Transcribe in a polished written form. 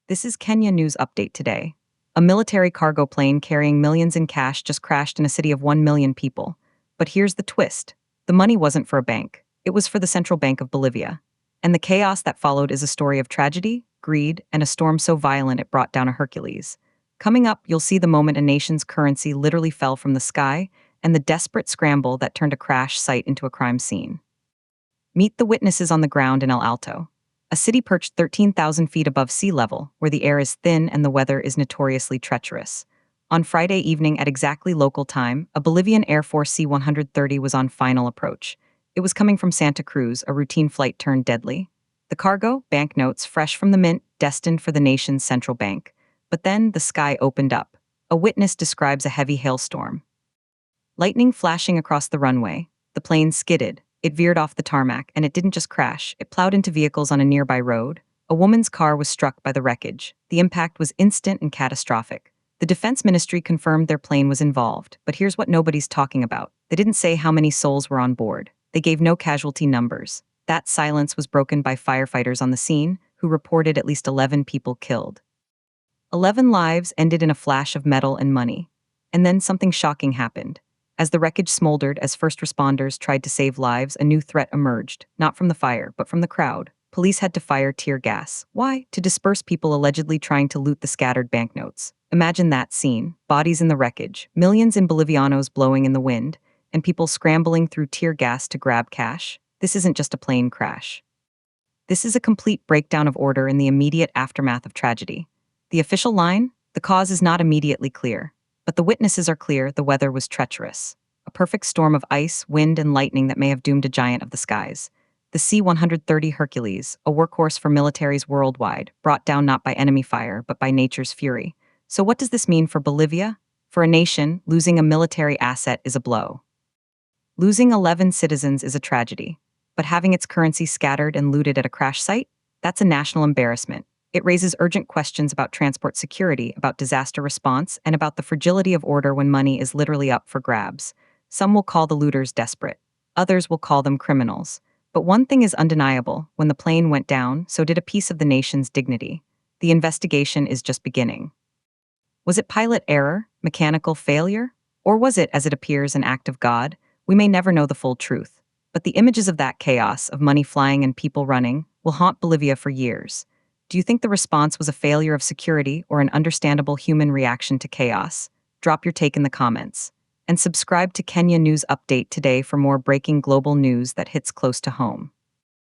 This is Kenya News Update today. A military cargo plane carrying millions in cash just crashed in a city of 1 million people. But here's the twist. The money wasn't for a bank. It was for the Central Bank of Bolivia. And the chaos that followed is a story of tragedy, greed, and a storm so violent it brought down a Hercules. Coming up, you'll see the moment a nation's currency literally fell from the sky and the desperate scramble that turned a crash site into a crime scene. Meet the witnesses on the ground in Alto, a city perched 13,000 feet above sea level, where the air is thin and the weather is notoriously treacherous. On Friday evening at exactly local time, a Bolivian Air Force C-130 was on final approach. It was coming from Santa Cruz, a routine flight turned deadly. The cargo, banknotes fresh from the mint, destined for the nation's central bank. But then the sky opened up. A witness describes a heavy hailstorm. Lightning flashing across the runway. The plane skidded. It veered off the tarmac, and it didn't just crash, it plowed into vehicles on a nearby road. A woman's car was struck by the wreckage. The impact was instant and catastrophic. The Defense Ministry confirmed their plane was involved, but here's what nobody's talking about. They didn't say how many souls were on board. They gave no casualty numbers. That silence was broken by firefighters on the scene, who reported at least 11 people killed. 11 lives ended in a flash of metal and money. And then something shocking happened. As the wreckage smoldered, as first responders tried to save lives, a new threat emerged, not from the fire, but from the crowd. Police had to fire tear gas. Why? To disperse people allegedly trying to loot the scattered banknotes. Imagine that scene. Bodies in the wreckage, millions in Bolivianos blowing in the wind, and people scrambling through tear gas to grab cash. This isn't just a plane crash. This is a complete breakdown of order in the immediate aftermath of tragedy. The official line? The cause is not immediately clear. But the witnesses are clear the weather was treacherous. A perfect storm of ice, wind, and lightning that may have doomed a giant of the skies. The C-130 Hercules, a workhorse for militaries worldwide, brought down not by enemy fire, but by nature's fury. So what does this mean for Bolivia? For a nation, losing a military asset is a blow. Losing 11 citizens is a tragedy. But having its currency scattered and looted at a crash site? That's a national embarrassment. It raises urgent questions about transport security, about disaster response, and about the fragility of order when money is literally up for grabs. Some will call the looters desperate. Others will call them criminals. But one thing is undeniable. When the plane went down, so did a piece of the nation's dignity. The investigation is just beginning. Was it pilot error, mechanical failure? Or was it, as it appears, an act of God? We may never know the full truth. But the images of that chaos, of money flying and people running, will haunt Bolivia for years. Do you think the response was a failure of security or an understandable human reaction to chaos? Drop your take in the comments. And subscribe to Kenya News Update today for more breaking global news that hits close to home.